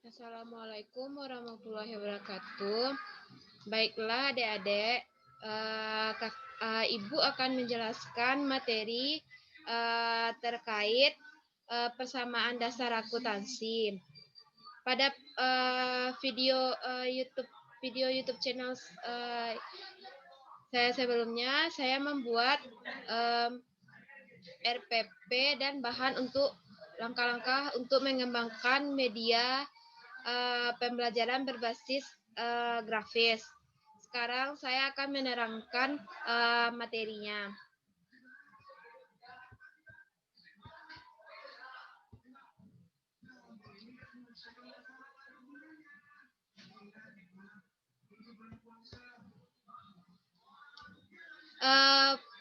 Assalamualaikum warahmatullahi wabarakatuh. Baiklah adik-adik, Ibu akan menjelaskan materi terkait persamaan dasar akuntansi. Pada video YouTube channel saya sebelumnya, saya membuat RPP dan bahan untuk langkah-langkah untuk mengembangkan media pembelajaran berbasis grafis. Sekarang saya akan menerangkan materinya.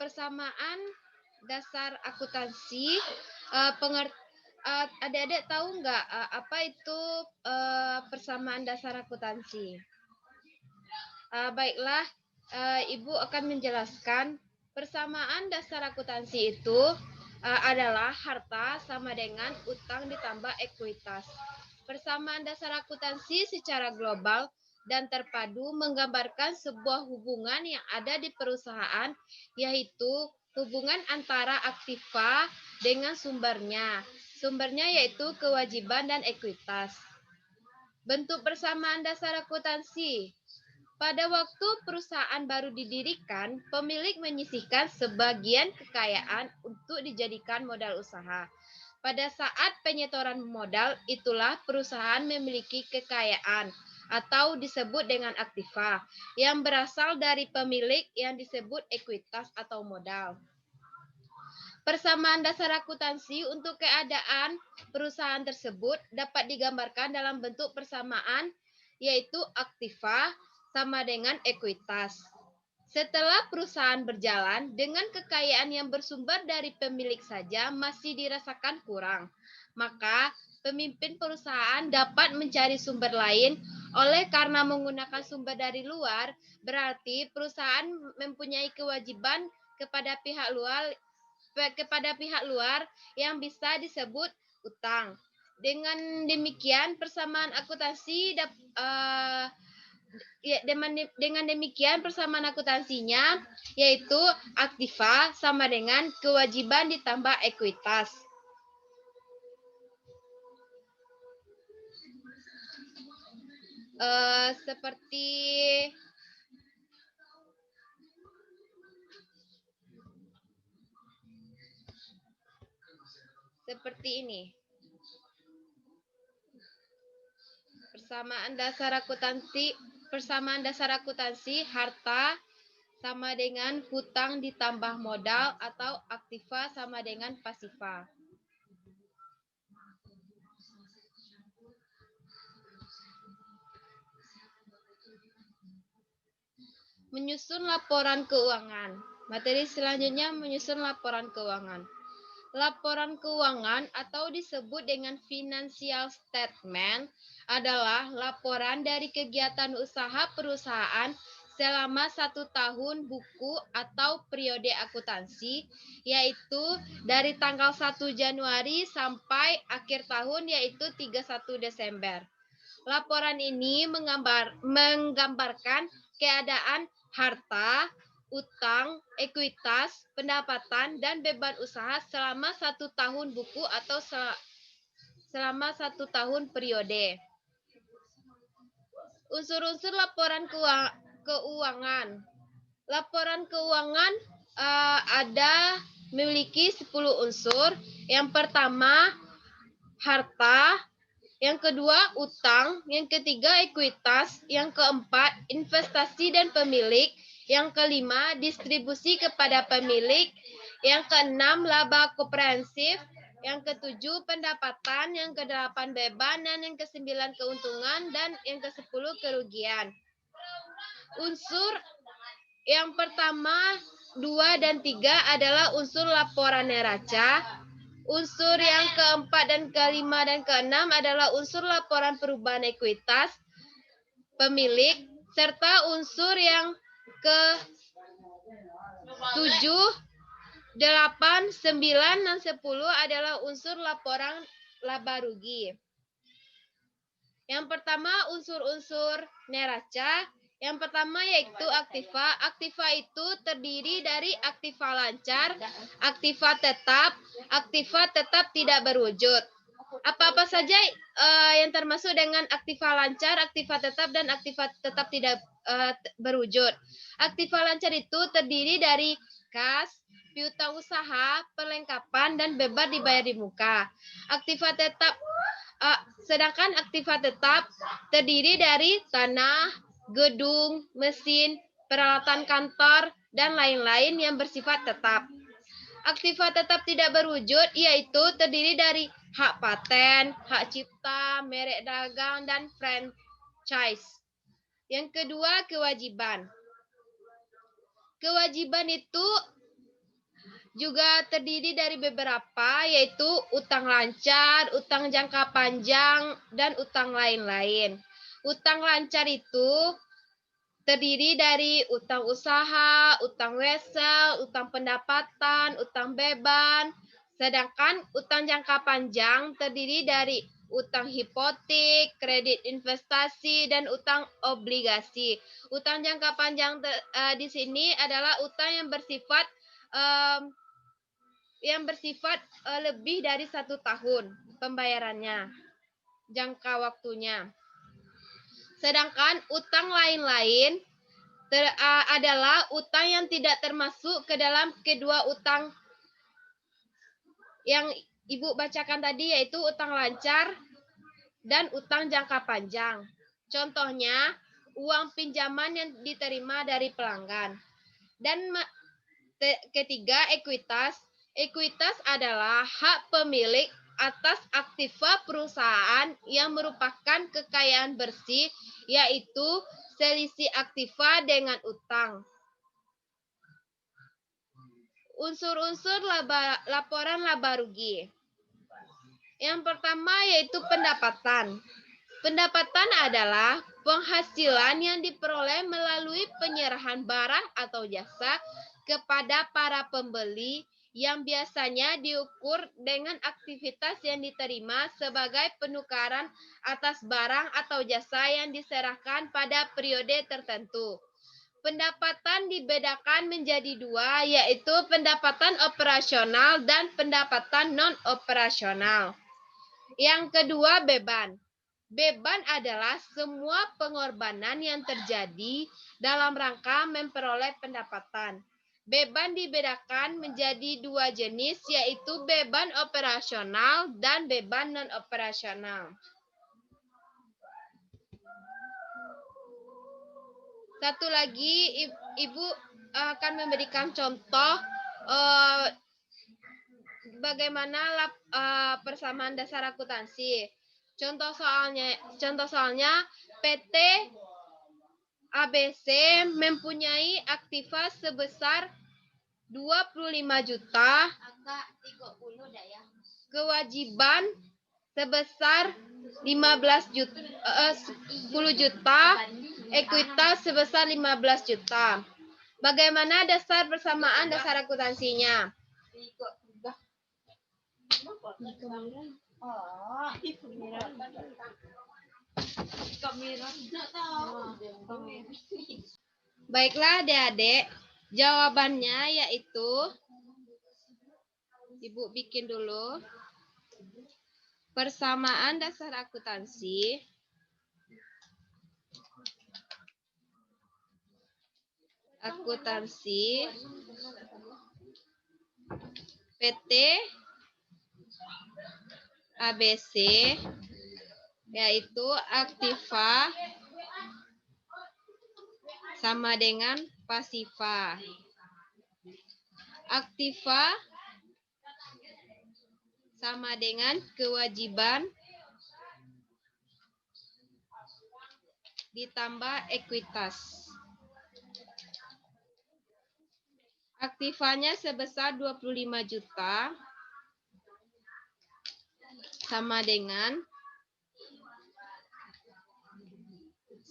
Persamaan dasar akuntansi, adik-adik tahu nggak apa itu persamaan dasar akuntansi? Baiklah, Ibu akan menjelaskan persamaan dasar akuntansi itu adalah harta sama dengan utang ditambah ekuitas. Persamaan dasar akuntansi secara global dan terpadu menggambarkan sebuah hubungan yang ada di perusahaan, yaitu hubungan antara aktiva dengan sumbernya. Sumbernya yaitu kewajiban dan ekuitas. Bentuk persamaan dasar akuntansi. Pada waktu perusahaan baru didirikan, pemilik menyisihkan sebagian kekayaan untuk dijadikan modal usaha. Pada saat penyetoran modal, itulah perusahaan memiliki kekayaan atau disebut dengan aktiva yang berasal dari pemilik yang disebut ekuitas atau modal. Persamaan dasar akuntansi untuk keadaan perusahaan tersebut dapat digambarkan dalam bentuk persamaan, yaitu aktiva sama dengan ekuitas. Setelah perusahaan berjalan, dengan kekayaan yang bersumber dari pemilik saja masih dirasakan kurang, maka pemimpin perusahaan dapat mencari sumber lain. Oleh karena menggunakan sumber dari luar, berarti perusahaan mempunyai kewajiban kepada pihak luar yang bisa disebut utang. Dengan demikian persamaan akuntansi dengan demikian persamaan akuntansinya yaitu aktiva sama dengan kewajiban ditambah ekuitas. Seperti ini. Persamaan dasar akuntansi harta sama dengan hutang ditambah modal atau aktiva sama dengan pasiva. Menyusun laporan keuangan. Materi selanjutnya menyusun laporan keuangan. Laporan keuangan atau disebut dengan financial statement adalah laporan dari kegiatan usaha perusahaan selama 1 tahun buku atau periode akuntansi, yaitu dari tanggal 1 Januari sampai akhir tahun yaitu 31 Desember. Laporan ini menggambarkan keadaan harta, utang, ekuitas, pendapatan, dan beban usaha selama 1 tahun buku atau selama 1 tahun periode. Unsur-unsur laporan keuangan. Laporan keuangan memiliki 10 unsur. Yang pertama, harta. Yang kedua, utang. Yang ketiga, ekuitas. Yang keempat, investasi dan pemilik. Yang kelima, distribusi kepada pemilik. Yang keenam, laba komprehensif. Yang ketujuh, pendapatan. Yang kedelapan, beban. Dan yang kesembilan, keuntungan. Dan yang kesepuluh, kerugian. Unsur yang pertama, 2 dan 3 adalah unsur laporan neraca. Unsur yang keempat dan kelima dan keenam adalah unsur laporan perubahan ekuitas pemilik, serta unsur yang ke-7, 8, 9, dan 10 adalah unsur laporan laba rugi. Yang pertama unsur-unsur neraca. Yang pertama yaitu aktiva. Aktiva itu terdiri dari aktiva lancar, aktiva tetap tidak berwujud. Apa-apa saja yang termasuk dengan aktiva lancar, aktiva tetap, dan aktiva tetap tidak berwujud. Aktiva lancar itu terdiri dari kas, piutang usaha, perlengkapan, dan beban dibayar di muka. Aktiva tetap sedangkan aktiva tetap terdiri dari tanah, gedung, mesin, peralatan kantor, dan lain-lain yang bersifat tetap. Aktiva tetap tidak berwujud yaitu terdiri dari hak paten, hak cipta, merek dagang, dan franchise. Yang kedua, kewajiban. Kewajiban itu juga terdiri dari beberapa, yaitu utang lancar, utang jangka panjang, dan utang lain-lain. Utang lancar itu terdiri dari utang usaha, utang wesel, utang pendapatan, utang beban. Sedangkan utang jangka panjang terdiri dari utang hipotek, kredit investasi, dan utang obligasi. Utang jangka panjang di sini adalah utang yang bersifat lebih dari 1 tahun pembayarannya, jangka waktunya. Sedangkan utang lain-lain adalah utang yang tidak termasuk ke dalam kedua utang yang Ibu bacakan tadi, yaitu utang lancar dan utang jangka panjang. Contohnya, uang pinjaman yang diterima dari pelanggan. Dan ketiga, ekuitas. Ekuitas adalah hak pemilik atas aktiva perusahaan yang merupakan kekayaan bersih, yaitu selisih aktiva dengan utang. Unsur-unsur laporan laba rugi. Yang pertama yaitu pendapatan. Pendapatan adalah penghasilan yang diperoleh melalui penyerahan barang atau jasa kepada para pembeli yang biasanya diukur dengan aktivitas yang diterima sebagai penukaran atas barang atau jasa yang diserahkan pada periode tertentu. Pendapatan dibedakan menjadi dua, yaitu pendapatan operasional dan pendapatan non-operasional. Yang kedua, beban. Beban adalah semua pengorbanan yang terjadi dalam rangka memperoleh pendapatan. Beban dibedakan menjadi dua jenis, yaitu beban operasional dan beban non-operasional. Satu lagi, Ibu akan memberikan contoh bagaimana persamaan dasar akuntansi. Contoh soalnya PT ABC mempunyai aktiva sebesar 25 juta, kewajiban sebesar 10 juta, ekuitas sebesar 15 juta. Bagaimana dasar persamaan dasar akuntansinya? Baiklah adik-adik, jawabannya yaitu, Ibu bikin dulu. Persamaan dasar akuntansi PT ABC yaitu aktiva sama dengan pasiva. Aktiva sama dengan kewajiban ditambah ekuitas. Aktivanya sebesar 25 juta sama dengan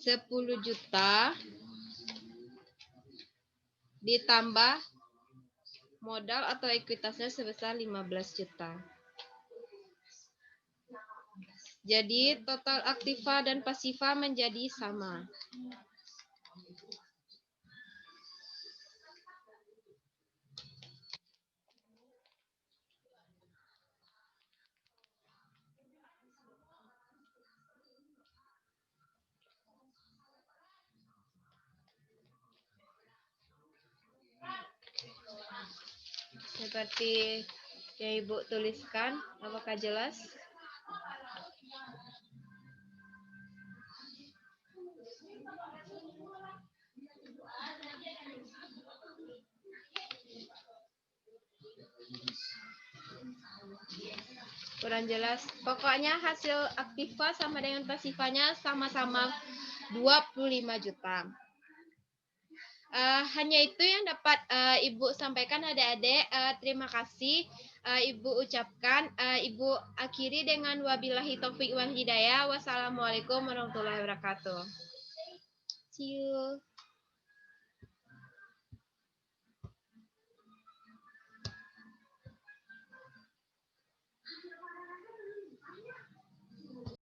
10 juta ditambah modal atau ekuitasnya sebesar 15 juta. Jadi total aktiva dan pasiva menjadi sama. Seperti yang Ibu tuliskan, apakah jelas? Kurang jelas. Pokoknya hasil aktiva sama dengan pasifanya sama-sama 25 juta. Hanya itu yang dapat Ibu sampaikan adik-adik. Terima kasih Ibu ucapkan. Ibu akhiri dengan wabillahi taufik wal hidayah. Wassalamualaikum warahmatullahi wabarakatuh. See you.